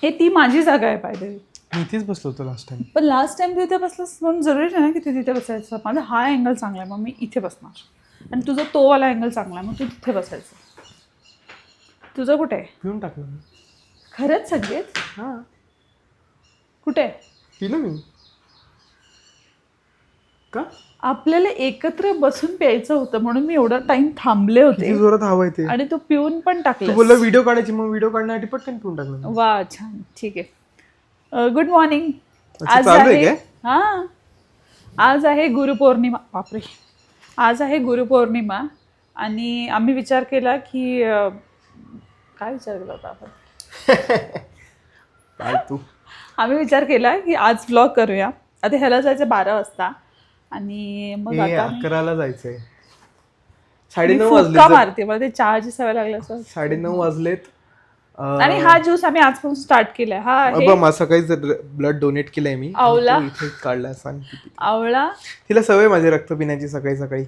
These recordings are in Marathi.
हे ती माझी जागा आहे पाहिजे. मी इथेच बसलो होतो लास्ट टाइम. पण लास्ट टाइम तू इथे बसलास म्हणून जरुरी नाही ना की तू तिथे बसायचं. माझा हा अँगल चांगला आहे मग मी इथे बसणार आणि तुझा तो वाला अँगल चांगला आहे मग तू तिथे बसायचं. तुझं कुठे आहे? पिऊन टाकलं मी. खरंच सगळेच? हां कुठे? पिलं मी. का आपल्याला एकत्र बसून प्यायचं होतं म्हणून मी एवढा टाइम थांबले होते किती जोरात हवंय ते. आणि तू पिऊन पण तू टाकलं. बोलला व्हिडिओ काढायची मग व्हिडिओ काढण्यासाठी पटकन पिऊन टाकलं मी. वा छान ठीक आहे. Good morning. अच्छा, आज चालू आहे आहे काय? हां आज आहे गुरुपौर्णिमा. बापरे आज आहे गुरुपौर्णिमा आणि आम्ही विचार केला की काय विचार केला होता आपण? काय तू आम्ही विचार केला की आज व्लॉग करूया. आता ह्याला जायचं 12 वाजता आणि मग आता 11ला जायचंय. मी 9:30 फुटका वाजले. मारते मला ते चहाची सवय लागली असं. 9:30 वाजलेत. आणि हा ज्यूस आम्ही आजपासून स्टार्ट केलाय. हा आहे मला सकाळीच ब्लड डोनेट केलंय मी. आवळा. तो इथे काढलाय. सांग किती. आवळा. तिला सवय माझी रक्त पिण्याची सकाळी सकाळी.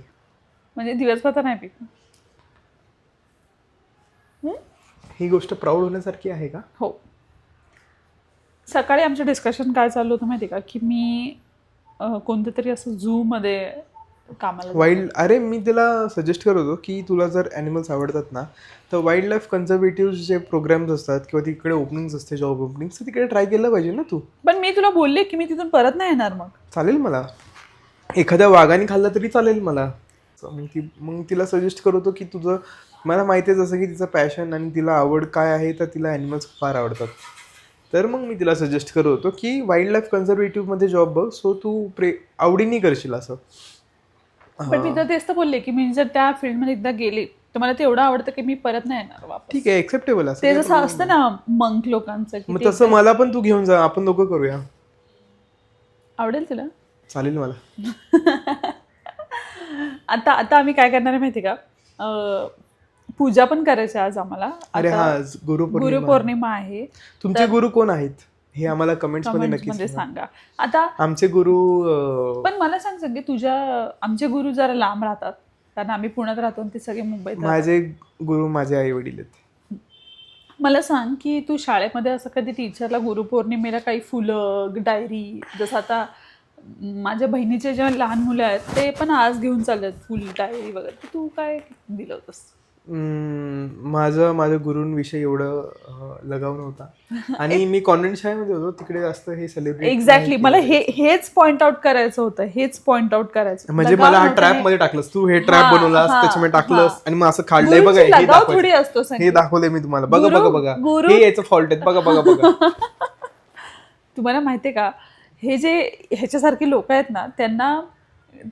म्हणजे दिवसभर तर नाही पित. ही गोष्ट प्राऊड होण्यासारखी आहे का? हो. सकाळी आमचं डिस्कशन काय चाललं होतं माहिती का की मी कोणत्या तरी असं झू मध्ये कामाला वाईल्ड अरे मी तिला सजेस्ट करत होतो की तुला जर ॲनिमल्स आवडतात ना तर वाईल्ड लाईफ कन्झर्वेटिव्ह जे प्रोग्राम्स असतात किंवा तिकडे ओपनिंग्स असते जॉब ओपनिंग्स तर तिकडे ट्राय केलं पाहिजे ना तू. पण मी तुला बोलले की मी तिथून परत नाही येणार. मग चालेल मला. एखाद्या वाघाने खाल्लं तरी चालेल मला. मग तिला सजेस्ट करत होतो की तुझं मला माहिती आहे जसं की तिचं पॅशन आणि तिला आवड काय आहे तर तिला ॲनिमल्स फार आवडतात. तर मग मी तिला सजेस्ट करत होतो की वाईल्ड लाईफ कन्झर्वेटिव्हमध्ये जॉब बघ सो तू आवडीने करशील असं. पण मी तर तेच तर बोलले की मी जर त्या फील्डमध्ये एकदा गेले तर मला ते एवढं आवडतं की मी परत नाही येणार वापस. ठीक आहे एक्सेप्टेबल असं. ते जसं असतं ना मंक लोकांचं की मग तसं मला पण तू घेऊन जा आपण दोघं करूया. आवडेल तुला? चालेल मला. आता आता आम्ही काय करणार आहे माहिती का? पूजा पण करायची आज आम्हाला. अरे आता हा गुरुपौर्णिमा आहे. तुमचे गुरु कोण आहेत हे आम्हाला कमेंट्स मध्ये कमेंट्स मध्ये नक्की सांगा. आता आमचे गुरु पण मला सांग सगळे आमचे गुरु जरा लांब राहतात कारण आम्ही पुण्यात राहतो आणि ते सगळे मुंबईत राहतात. माझे गुरु माझे आई वडील आहेत. मला सांग की तू शाळेमध्ये असं कधी टीचरला गुरुपौर्णिमेला काही फुलं डायरी जसं आता माझ्या बहिणीचे जेव्हा लहान मुलं आहेत ते पण आज घेऊन चालले फुल डायरी वगैरे. तू काय दिलं होतंस? माझ्या गुरूंविषयी एवढं लगाव नव्हता आणि मी कॉन्व्हेंट शाळेमध्ये होतो तिकडे जास्त हे सेलिब्रेट. एक्झॅक्टली मला हेच पॉइंट आउट करायचं होतं. म्हणजे मला हा ट्रॅप मध्ये टाकलंस तू. हे ट्रॅप बनवलास त्याच्यामध्ये टाकलंस आणि मग असं खाल्लंय बघा थोडी असतो. हे दाखवलंय मी तुम्हाला. बघा हे याचं फॉल्ट आहेत. बघा. तुम्हाला माहितीये का हे जे ह्याच्यासारखे लोक आहेत ना त्यांना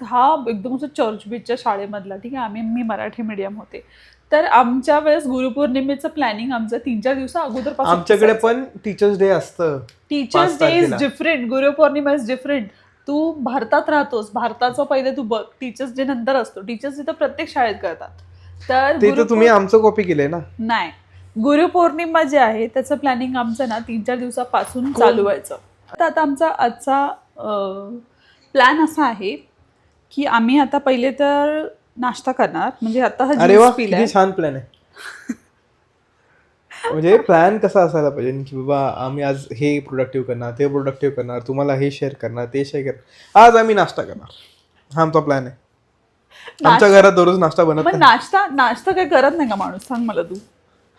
हा एकदम असं चर्च बीचच्या शाळेमधला ठीक आहे मी मराठी मीडियम होते तर आमच्या वेळेस गुरुपौर्णिमेचं प्लॅनिंग आमचं 3-4 दिवसा अगोदरपासून. आमच्याकडे पण टीचर्स डे असतं. Teachers day is different. Gurupurnima is different. तू भारतात राहतोस. भारताचं पहिले तू बघ. टीचर्स डे नंतर असतो. टीचर्स डे तर प्रत्येक शाळेत करतात. तर तुम्ही आमचं कॉपी केलंय ना. नाही गुरुपौर्णिमा जे आहे त्याचं प्लॅनिंग आमचं ना 3-4 दिवसापासून चालू व्हायचं. आता आमचा आजचा प्लॅन असा आहे की आम्ही आता पहिले तर नाश्ता करणार. म्हणजे आता हा ज्यूस पिलाय. किती छान प्लॅन आहे. म्हणजे प्लॅन कसा असायला पाहिजे की बाबा आम्ही आज हे प्रोडक्टिव्ह करणार ते प्रोडक्टिव्ह करणार तुम्हाला हे शेअर करणार ते शेअर करणार. आज आम्ही नाश्ता करणार. हा आमचा प्लॅन आहे. आमच्या घरात दररोज नाश्ता बनत नाही. नाश्ता काही करत नाही का माणूस? सांग मला तू.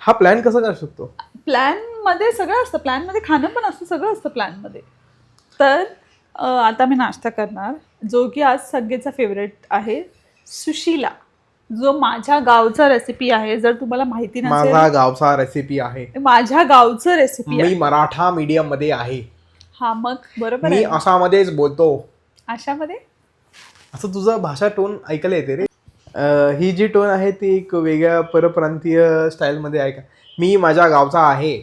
हा प्लॅन कसा करू शकतो? प्लॅन मध्ये सगळं असतं. प्लॅन मध्ये खाणं पण असतं. सगळं असतं प्लॅन मध्ये. तर आता मी नाश्ता करणार जो की आज सगळ्याचा फेवरेट आहे सुशिला जो माझ्या गावचा रेसिपी आहे. जर तुम्हाला माहिती नसेल माझा गावचा रेसिपी आहे. माझ्या गावचं रेसिपी मी मराठा मीडियम मध्ये आहे. हा मग बरोबर मी असामध्येच बोलतो. अशामध्ये असं तुझा भाषा टोन ऐकायला येते रे. ही जी टोन आहे ती एक वेगळ्या परप्रांतीय स्टाईल मध्ये आहे का? मी माझ्या गावचा आहे.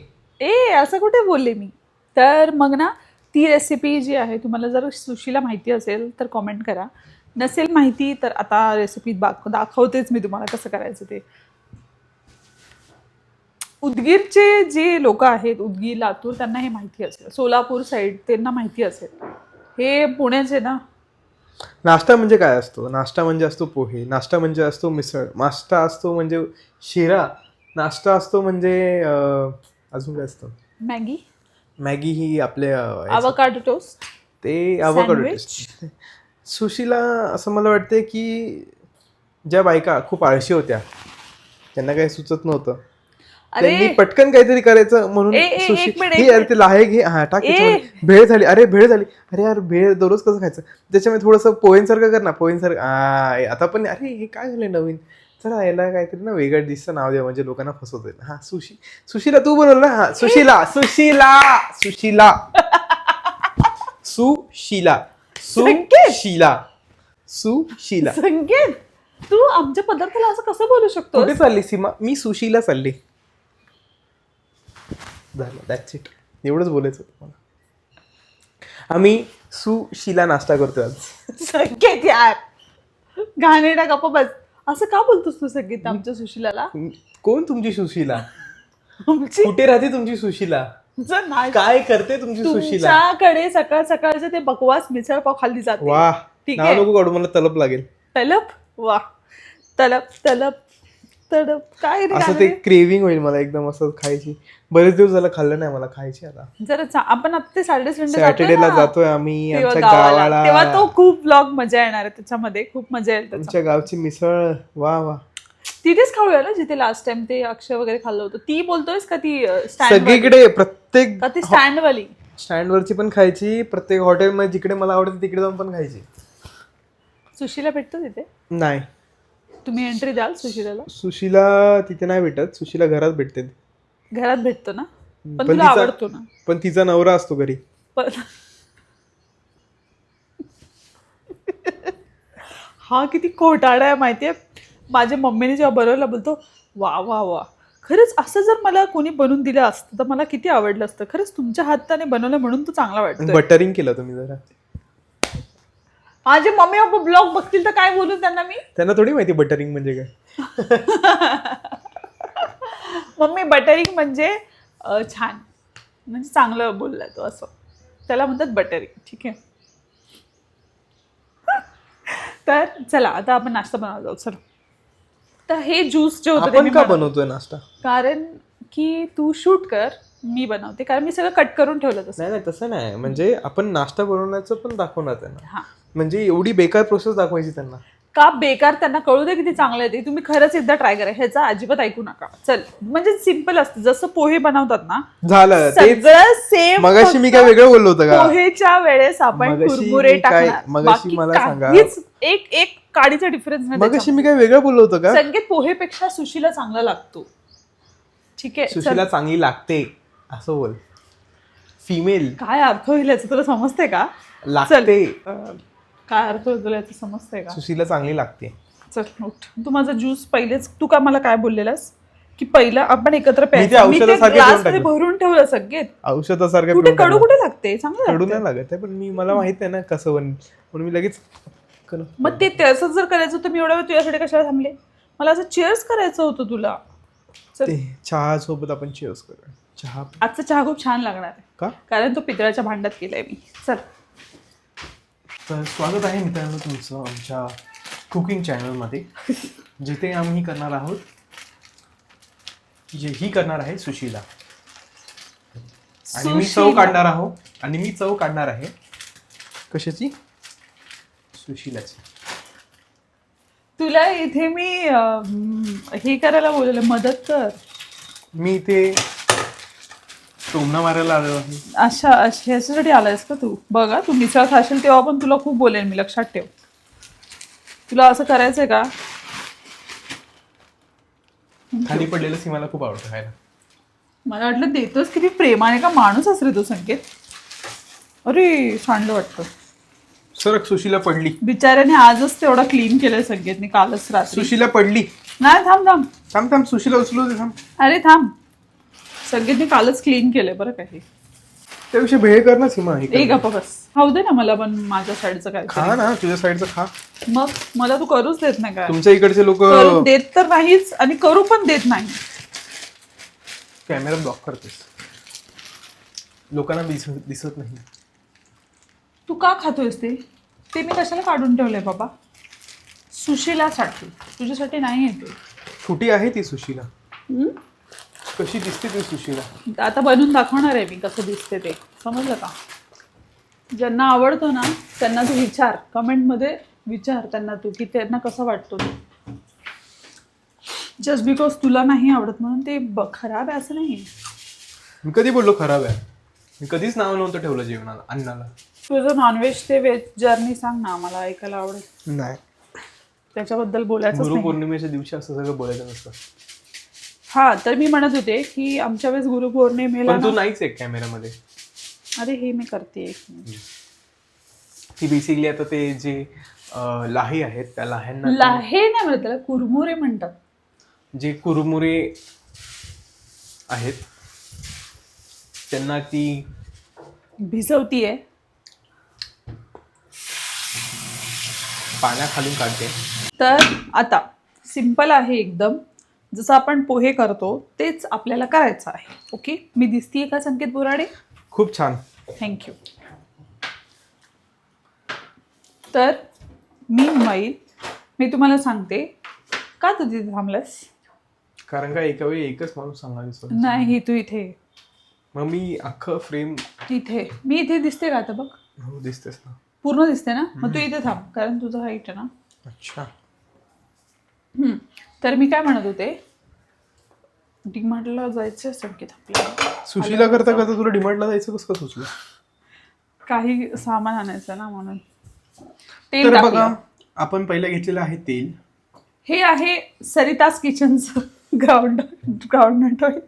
असं कुठे बोलले मी? तर मग ना ती रेसिपी जी आहे तुम्हाला जर सुशीला माहिती असेल तर कॉमेंट करा. नसेल माहिती तर आता रेसिपी दाखवतेच मी तुम्हाला कसं करायचं ते. उदगीरचे जे लोक आहेत उदगीर लातूर त्यांना हे माहिती असेल. सोलापूर साईड त्यांना माहिती असेल. हे पुण्याचे ना. नाश्ता म्हणजे काय असतो? नाश्ता म्हणजे असतो पोहे. नाश्ता म्हणजे असतो मिसळ. नाश्ता असतो म्हणजे शिरा. नाश्ता असतो म्हणजे अजून काय असतं? मॅगी. मॅगी ही आपल्या avocado toast, ते avocado Sandwich? toast. सुशीला असं मला वाटते की ज्या बायका खूप आळशी होत्या त्यांना काही सुचत नव्हतं अरे त्यांनी पटकन काहीतरी करायचं म्हणून एक मिनिट, हे यार ते लाहे घे हा टाक याच्यामध्ये. भेळ झाली अरे भेळ झाली अरे यार भेळ दररोज कसं खायचं त्याच्यामध्ये थोडंसं पोहेंसारखं कर ना पोहेंसारखं आता पण अरे हे काय झालंय नवीन चला याला काहीतरी ना वेगळं डिशचं नाव द्या म्हणजे लोकांना फसवतोय हा सुशीला तू बनवलं ना हा सुशीला सुशीला संकेत, तू आमच्या पदार्थाला असं कसं बोलू शकतो? कुठे चालली सीमा मी सुशीला चालली झालं दॅट्स इट एवढंच बोलायचं होतं मला आम्ही सुशीला नाश्ता करतोय आज संकेत यार, गाणे ना गप्पा बस. असं का बोलतोस तू संकेत आमच्या सुशीलाला? कोण तुमची सुशीला आमची कुठे राहते तुमची सुशीला जर नाही काय करते तुमची सुशीला तुमच्याकडे सकाळ सकाळचे ते बकवास मिसळ पाव खाल्ली जाते. वा ठीक नाव आहे. नको काढू मला तलप लागेल तलप वा तलप तलप तलप काय रे असं गाणं ते रे? क्रेविंग होईल मला एकदम असं खायची बरेच दिवस झालं खाल्लं नाही मला खायची आता जरा आपण आता ते सॅटर्डे सॅटर्डेला जातोय आम्ही तेव्हा आमच्या गावाला तेव्हा तो खूप ब्लॉग मजा येणार आहे त्याच्यामध्ये, खूप मजा येईल त्याच्यात. आमच्या गावची मिसळ वा वा तिथेच खाऊया ना जिथे लास्ट टाइम ते अक्षय वगैरे खाल्लं होतं. ती बोलतोयस का ती स्टँड सगळीकडे प्रत्येक का ती स्टँड वाली? स्टँडवरची पण खायची प्रत्येक हॉटेलमध्ये जिकडे मला आवडतं तिकडे जाऊन पण खायची सुशीला भेटतो तिथे? नाही तुम्ही एंट्री द्याल सुशीलाला? सुशीला तिथे नाही भेटत सुशीला घरात भेटते घरात भेटतो ना, पण पण तुला तिचा- आवडतो ना? पण तिचा नवरा असतो घरी पण हा किती खोटाडा आहे माहितीये. माझ्या मम्मीने जेव्हा बनवलं बोलतो वा वा वा, खरंच असं जर मला कोणी बनवून दिलं असतं तर मला किती आवडलं असतं. खरंच तुमच्या हाताने बनवलं म्हणून तो चांगला वाटतो. बटरिंग केलं तुम्ही जरा माझे मम्मी पप्पा ब्लॉग बघतील तर काय बोलू त्यांना मी? त्यांना थोडी माहिती बटरिंग म्हणजे काय मम्मी बटरिंग म्हणजे छान म्हणजे चांगलं बोलला तो असं, त्याला म्हणतात बटरिंग. ठीक आहे तर चला आता आपण नाश्ता बनवायला जाऊ. चला तर हे ज्यूस जे होतं ते आपण मी का बनवलं. बनवतोय नाश्ता कारण की तू शूट कर मी बनवते, कारण मी सगळं कट करून ठेवलं तसं. नाही तसं नाही म्हणजे आपण नाश्ता बनवण्याचं पण दाखवणार त्यांना हा म्हणजे एवढी बेकार प्रोसेस दाखवायची त्यांना का बेकार, त्यांना कळू दे किती चांगलं आहे ते. तुम्ही खरंच एकदा ट्राय करा, ह्याचा अजिबात ऐकू नका. चल म्हणजे सिम्पल असतं जसं पोहे बनवतात ना झालं तेच सगळं सेम. मगाशी मी काय वेगळं बोललो होतं का पोहेच्या वेळेस आपण मगाशी कुरमुरे मी काय- टाकणार, मगाशी बाकी मला सांगा. काहीच एक काडीचा डिफरन्स नाही मगाशी मी काय वेगळं बोललो होतं का त्याच्यामध्ये. संगीत पोहेपेक्षा सुशीला चांगला लागतो. ठीक आहे सुशीला चांगली लागते असं बोल फिमेल काय अर्थ होईल याचं तुला समजते का? लागते काय अर्थ होईल तुला याचं समजते का? सुशीला चांगली लागते चल उठ. तू माझा ज्यूस पहिलेच तू का मला काय बोललेलास की पहिलं आपण एकत्र ते प्यायचं. मी ते औषधासारखं glass पिऊन मध्ये टाकलं. भरून ठेवलं सगळेत. औषधासारखं कुठे पिऊन कडू टाकलं. कुठे लागते? चांगलं कडू लागते. नाही लागत आहे पण मला माहित आहे ना कसं म्हणून मी लगेच मग ते तसंच जर करायचं होतं मी एवढ्या वेळ तुझ्यासाठी कशाला थांबले? मला असं चेअर्स करायचं होतं तुला. चल ते चहा सोबत आपण चेअर्स करूया चहा आजचा चहा खूप छान लागणार आहे का कारण तो पितळाच्या भांड्यात केलाय मी. चल तर स्वागत आहे मित्रांनो तुमचं आमच्या कुकिंग चॅनलमध्ये जिथे आम्ही करणार आहोत ही करणार आहे सुशीला आणि मी चव काढणार आहे कशाची सुशीलाची. तुला इथे मी हे करायला बोललेलं मदत कर. मी इथे टोमणा मारायला आलो आहे. अशा ह्याच्यासाठी आलायस का तू? बघा तू मिसळ खाशील तेव्हा पण तुला खूप बोलेन मी, लक्षात ठेव. तुला असं करायचंय का? खाली पडलेलं सीमाला खूप आवडतं खायला. मला वाटलं देतोस किती प्रेमाने का माणूस असरे तो संकेत. अरे सांडलं वाटतं. सरक सुशीला पडली. बिचाऱ्याने आजच तेवढा क्लीन केलंय संकेतने, कालच रात्री. सुशीला पडली. नाही थांब थांब थांब सुशीला उचलू दे थांब. अरे थांब, संकेतने कालच क्लीन केलंय बरं काही. त्याविषयी भेळ कर ना सीमा. एक गप्पा बस. खाऊ दे ना मला पण माझ्या साईडचं काय. खा ना तुझ्या साईडचं खा. मग मला तू करूच देत नाही काय. तुमच्या इकडचे लोक करून देत तर नाहीच आणि करू पण देत नाही. कॅमेरा ब्लॉक करतेस लोकांना दिसत नाही. तू का खातोयस ते मी कशाला काढून ठेवलंय बाबा? सुशीलासाठी, तुझ्यासाठी नाही येते. छोटी आहे ती सुशीला. कशी दिसते ती सुशिला? आता बनवून दाखवणार आहे मी कसं दिसते ते, समजलं का? ज्यांना आवडतो ना त्यांना तू विचार, कमेंटमध्ये विचार त्यांना तू की त्यांना कसं वाटतो ते. जस्ट बिकॉज तुला नाही आवडत म्हणून ते खराब आहे असं नाही. मी कधी बोललो खराब आहे? मी कधीच नाव नव्हतं ठेवलं जेवणाला, अन्नाला. तुझं नॉनव्हेज ते व्हेज जर्नी सांग ना, मला ऐकायला आवडेल. नाही, त्याच्याबद्दल बोलायचं नाही. गुरुपौर्णिमेच्या दिवशी असं सगळं बोलायचं नसतं. हा, तर मी म्हणत होते की आमच्या वेळेस गुरुपौर्णिमेला पण तू नाहीच एक कॅमेरामध्ये. अरे हे मी करते. ती बेसिकली आता ते जे लाही आहेत त्या लाह्यांना लाहे नाही म्हणत त्याला, कुरमुरे म्हणतात. जे कुरमुरे आहेत त्यांना ती भिजवतीये, पाण्याखालून काढते. तर आता सिंपल आहे एकदम, जसं आपण पोहे करतो तेच आपल्याला करायचं आहे. ओके, मी दिसतीये का संकेत बोराडे? खूप छान. थँक्यू. तर मी मी तुम्हाला सांगते का तू तिथे थांबलास? कारण का एका वेळी एकच माणूस सांगायचं. नाही, तू इथे. मग मी अख्खं फ्रेम इथे मी इथे दिसते का आता? बघ, हो दिसतेस ना, पूर्ण दिसते ना. मग तू इथे थांब कारण तुझं हाईट आहे ना. अच्छा. तर मी काय म्हणत होते, डीमार्टला जायचं संकेत आपल्याला. सुशीला करता करता तुला डिमांडला जायचं कसं काय सुचलं? काही सामान आणायचं ना म्हणून. तेल तर टाकलं. बघा, आपण पहिलं घेतलेलं आहे तेल. हे आहे सरिताज किचनचं ग्राउंड ऑइल.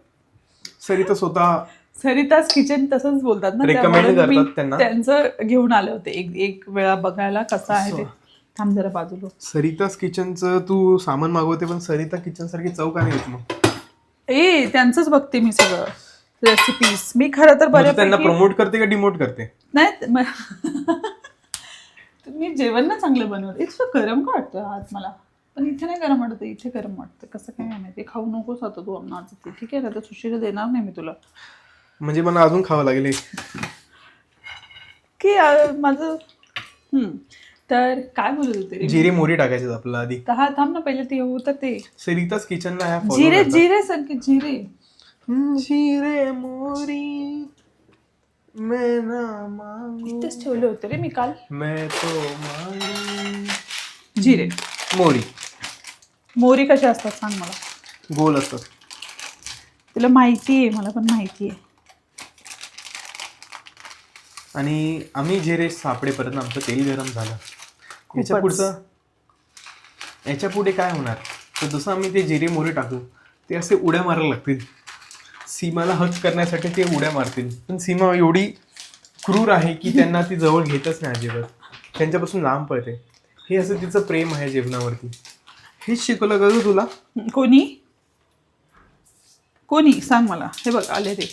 सरिता स्वतः सरिताज किचन तसंच बोलतात ना, Recommend त्यामुळे मी करतात त्यांना. त्यांचं घेऊन आले होते एक वेळा बघायला कसं आहे ते. थांब जरा बाजूला. सरिताज किचनचं तू सामान मागवते पण सरिता किचन सारखी चव का नाही येत मग? त्यांचंच बघते मी सगळं रेसिपीज. मी खरं तर म्हणजे त्यांना बऱ्यापैकी प्रमोट करते का डिमोट करते? नाही मी जेवण ना चांगलं बनवते. इथं गरम का वाटतं हात मला, पण इथे नाही गरम वाटतं, इथे गरम वाटतं. कसं काय माहिती. खाऊ नकोस आता तू आज ते, ठीक आहे ना? तर सुशीला देणार नाही मी तुला. म्हणजे मला अजून खावं लागेल की माझं. तर काय बोलत होते? जिरे मोहरी टाकायचे आपल्याला आधी. हा थांब ना, पहिले ते होतं ते सरिताज किचनला ह्या follow जिरे करतात. जिरे संकेत जिरे. जिरे मोहरी मैं ना मांगू, इथेच ठेवले होते रे मी काल. मैं तो मांगू. जिरे मोहरी मोहरी कशा असतात सांग मला. गोल असतात. तुला माहिती आहे, मला पण माहिती आहे. आणि आम्ही जिरे सापडेपर्यंत आमचं तेल गरम झालं. याच्या पुढे काय होणार, तर जसं आम्ही ते जिरे मोहरी टाकू ते असे उड्या मारायला लागतील. सीमाला हच करण्यासाठी ते उड्या मारतील, पण सीमा एवढी क्रूर आहे की त्यांना ती जवळ घेतच नाही अजिबात, त्यांच्यापासून लांब पळते. हे असं तिचं प्रेम आहे जेवणावरती. हेच शिकवलं का ग तुला? कोणी सांग मला. हे बघ आले ते.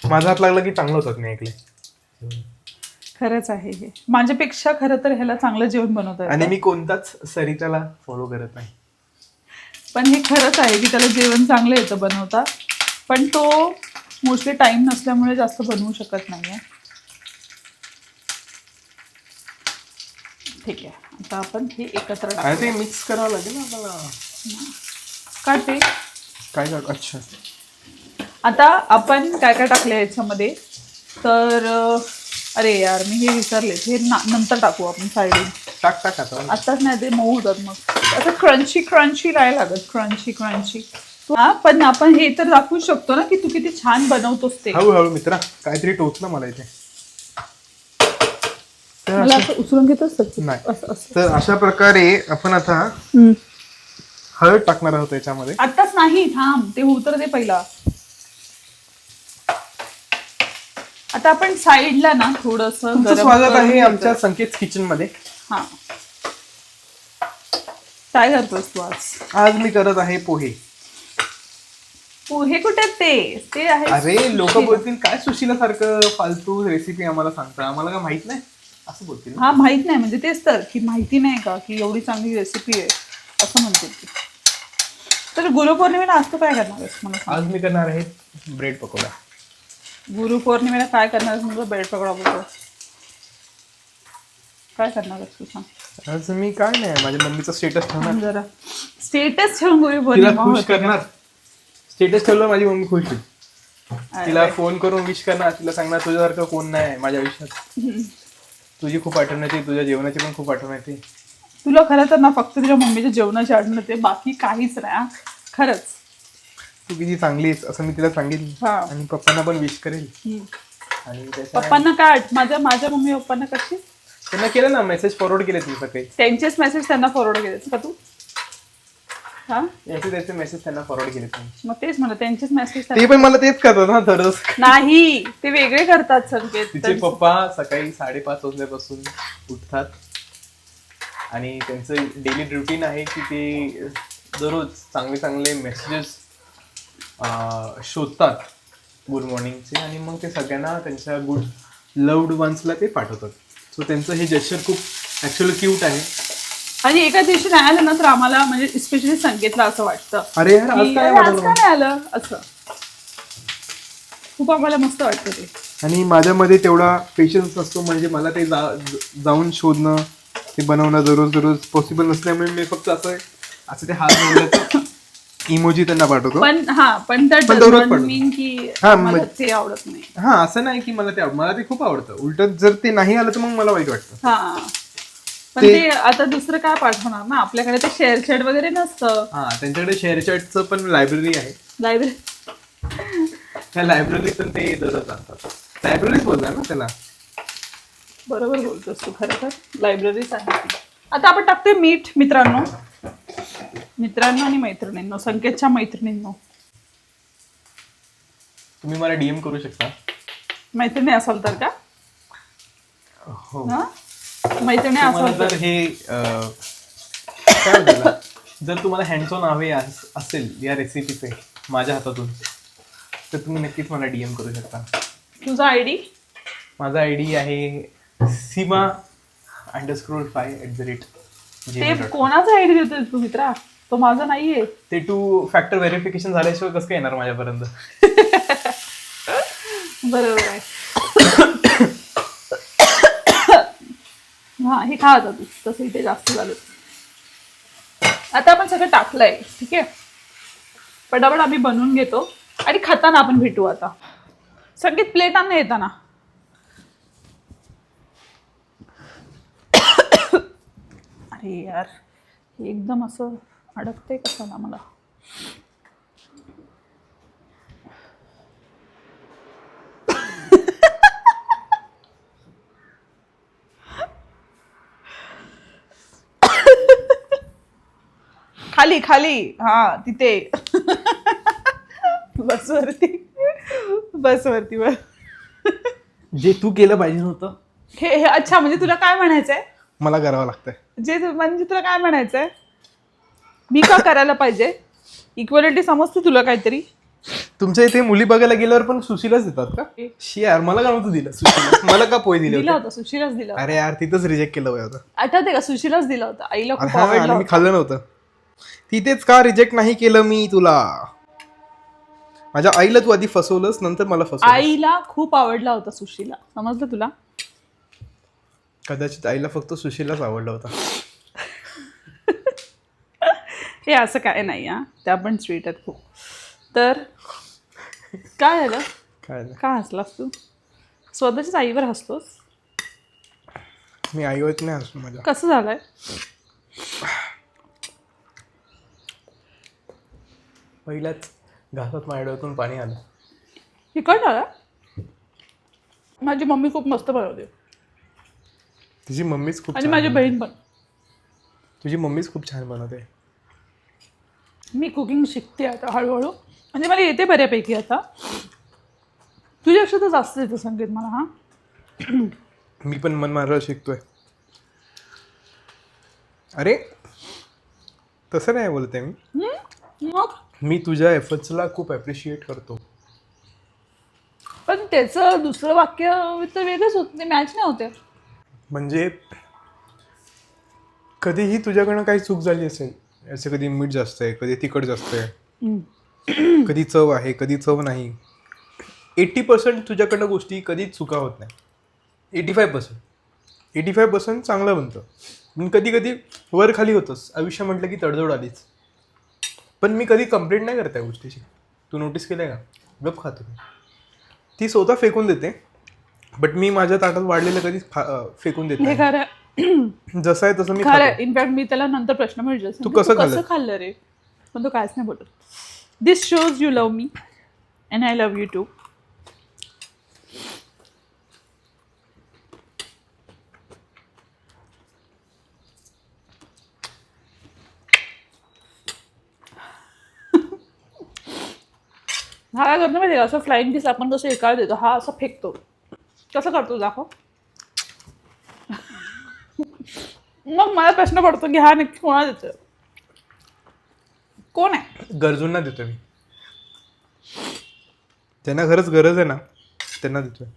माझा हात लागला की चांगलं होतं, मी ऐकले. खरंच आहे हे. माझ्यापेक्षा खरं तर ह्याला चांगलं जेवण बनवतात. आणि मी कोणताच सरिताला फॉलो करत नाही, पण हे खरंच आहे की त्याला जेवण चांगलं येतं बनवता, पण तो मोस्टली टाइम नसल्यामुळे जास्त बनवू शकत नाहीये. ठीक आहे, आता आपण हे एकत्र आणि ते मिक्स करावं लागेल ना आपल्याला. काढते काय टाक? अच्छा, आता आपण काय काय टाकले याच्यामध्ये, तर अरे यार मी हे विसरले. हे नंतर टाकू आपण साईडून. टाक आता. आत्ताच नाही, ते मऊ होतात मग. असं क्रंची राहायला लागत. क्रंची. हा, पण आपण हे तर दाखवू शकतो ना की तू किती छान बनवतोस ते. हळूहळू मित्रा, काहीतरी टोचलं मला इथे. मला असं उचलून घेत असत नाही. तर अशा प्रकारे आपण आता हळद टाकणार आहोत याच्यामध्ये. आत्ताच नाही, थांब, ते उतर दे पहिला. आता आपण साईडला ना थोडंसं तुमचं स्वागत आहे आमच्या संकेत किचन मध्ये. हा, काय करतोस तू आज? आज मी करत आहे पोहे. पोहे कुठे ते आहे? अरे लोक बोलतील काय सुशीला सारखं फालतू रेसिपी आम्हाला सांगता, आम्हाला काय माहित नाही असं बोलतील. हा, माहित नाही म्हणजे तेच तर, की माहिती नाही का की एवढी चांगली रेसिपी आहे असं म्हणते ती. तर गुरुपौर्णिमेला आज तू काय करणार आहेस मला सांग. आज मी करणार आहे ब्रेड पकोडा. गुरुपौर्णिमेला काय करणार म्हणजे ब्रेड पकोडा बोलतो. काय करणार आहेस तू सांग? आज मी काय नाही माझ्या मम्मीचा स्टेटस ठेवणार, जरा स्टेटस ठेवून गोळी तिला बोल खुश करणार. स्टेटस ठेवलं माझी मम्मी खुश होईल. तिला फोन करून विश करणार, तिला सांगणार तुझ्यासारखं कोण नाही माझ्या आयुष्यात, तुझी खूप आठवण येते, तुझ्या जेवणाची पण खूप आठवण येते. तुला खरं तर ना फक्त तुझ्या मम्मीच्या जेवणाची आठवण येते, बाकी काहीच नाही हा. खरंच. तू किती चांगली आहेस असं मी तिला सांगेन हा. आणि पप्पांना पण विश करेल. आणि त्याच्या पप्पांना काय माझ्या मम्मी पप्पांना कशी त्यांना केलं ना मेसेज फॉरवर्ड केले तुम्ही सकाळी, त्यांचेच मेसेज त्यांना फॉरवर्ड केलेस का तू? हा त्याचे मेसेज त्यांना फॉरवर्ड केले तुम्ही. मग तेच म्हणा, त्यांचेच मेसेज ते पण मला तेच करतात ना दररोज. नाही, ते वेगळे करतात संकेत. तिचे पप्पा सकाळी 5:30 वाजल्यापासून उठतात आणि त्यांचं डेली रुटीन आहे की ते दररोज चांगले चांगले मेसेजेस शोधतात गुड मॉर्निंगचे आणि मग ते सगळ्यांना त्यांच्या गुड लव्ड वन्सला ते पाठवतात. सो त्यांचं हे जेस्चर खूप ॲक्च्युअली क्यूट आहे. आणि एका दिवशी नाही आलं ना तर आम्हाला म्हणजे स्पेशली संकेतला असं वाटतं अरे यार, आज की काय अरे, आज वाटलं का नाही आलं असं. खूप आम्हाला मस्त वाटतं ते. आणि माझ्यामध्ये तेवढा पेशन्स नसतो, म्हणजे मला ते जाऊन शोधणं, ते बनवणं दररोज पॉसिबल नसल्यामुळे मी फक्त असं ते हात इमोजी त्यांना पाठवतो. पण दररोज पडतो. मीन की हा, मला ते आवडत नाही. हा, असं नाही की मला ते मला ते खूप आवडतं. उलट जर ते नाही आलं तर मग मला वाईट वाटतं. हा, पण ते आता दुसरं काय पाठवणार ना, आपल्याकडे ते शेअर चॅट वगैरे नसतं. हा, त्यांच्याकडे शेअर चॅटचं पण लायब्ररी आहे. लायब्ररी, त्या लायब्ररीतून ते दररोज असतात. लायब्ररीच बोलतात ना त्याला. बरोबर बोलतोस तू. खरं तर लायब्ररीच आहे ती. आता आपण टाकतोय मीठ. मित्रांनो आणि मैत्रिणींनो, संकेतच्या मैत्रिणींनो, तुम्ही मला डीएम करू शकता. मैत्रिणी असाल तर का? हो. हा, मैत्रिणी तुम्हाला असाल तर जर हे काय बोलतात, जर तुम्हाला हँड्स ऑन हवे असेल या रेसिपीचे माझ्या हातातून, तर तुम्ही नक्कीच मला डीएम करू शकता. तुझा आयडी? माझा आयडी आहे Sima_5@. ते कोणाचा आयडी देतोय तू मित्रा? तो माझा नाहीये. ते 2 फॅक्टर व्हेरिफिकेशन झाल्याशिवाय कसं काय येणार माझ्यापर्यंत? बरोबर आहे. हा, हे खा आता तू, तसं इथे जास्त झालं. आता आपण सगळं टाकलंय, ठीक आहे. पटापट आम्ही बनवून घेतो आणि खाताना आपण भेटू. आता संगीत प्लेट आण येताना. अरे यार, हे एकदम असं अडकतंय कशाला मला. खाली खाली, हा तिथे. बस वरती बस. जे तू केलं पाहिजे नव्हतं हे अच्छा, म्हणजे तुला काय म्हणायचंय? मला करावं लागतंय. म्हणजे तुला काय म्हणायचंय? मी का करायला पाहिजे? इक्वॅलिटी समजते तुला काहीतरी? तुमच्या इथे मुली बघायला गेल्यावर पण सुशीलाच देतात का? यार, मला का नव्हतं दिलं सुशीला? मला का पोहे दिले दिला होते? होता, सुशीलाच दिला होता. अरे यार, तिथंच रिजेक्ट केलं होतं. आठवते का? सुशीलाच दिला होता. आईला खूप हा, आवडला आणि मी होता. खाल्लं नव्हतं. तिथेच का रिजेक्ट नाही केलं मी तुला? माझ्या आईला तू आधी फसवलंस, नंतर मला फसवलं. आईला खूप आवडला होता सुशीला, समजलं तुला? कदाचित आईला फक्त सुशीलाच आवडला होता. हे असं काय नाही हा, त्या पण स्वीट आहेत खूप. तर काय झालं? काय नाही. का हसलास तू? स्वतःच्याच आईवर हसतोस? मी आईवत नाही असतो माझ्या. कसं झालंय? पहिल्याच घासात माझ्या डोळ्यातून पाणी आलं. तिखट आला? माझी मम्मी खूप मस्त बनवते. तुझी मम्मीच खूप आणि छान माझी बनवते. बहीण पण. तुझी मम्मीच खूप छान बनवते. मी कुकिंग शिकते आता हळूहळू, म्हणजे मला येते बऱ्यापैकी आता. तुझ्यापेक्षा तर जास्त येतं संगीत मला. हा, मी पण मन मारायला शिकतोय. अरे, तसं नाही बोलते मी. मग मी तुझ्या एफर्ट्सला खूप ॲप्रिशिएट करतो. पण त्याचं दुसरं वाक्य तर वेगळंच होत, ते मॅच नाही होते. म्हणजे कधीही तुझ्याकडनं काही चूक झाली असेल, असं कधी मीठ जास्त आहे, कधी तिखट जास्त आहे, कधी चव आहे, कधी चव नाही. 80% तुझ्याकडनं गोष्टी कधीच चुका होत नाही. 85%. 85% चांगलं बनतं. पण कधी कधी वर खाली होतंच. आयुष्य म्हटलं की तडजोड आलीच. पण मी कधी कंप्लेंट नाही करत त्या गोष्टीची. तू नोटीस केलंय का? गप खातो मी. ती स्वतः फेकून देते, बट मी माझ्या ताटात वाढलेलं कधी फेकून देत हे नाही. खरं जसं आहे तसं मी खरं खातो. इनफॅक्ट मी त्याला नंतर प्रश्न विचारला, तू कसं खाल्लं? खाल्लं रे? पण तो कायच नाही बोलत. This shows you love me and I love you too. हा काय करतो माहिती का, असं फ्लाईंग किस आपण कसं एकाला देतो, हा असं फेकतो. कसं करतो दाखव. मग मला प्रश्न पडतो की हा नक्की कोणाला देतोय, कोण आहे? गरजूंना देतो मी. त्यांना खरंच गरज आहे ना, त्यांना देतोय.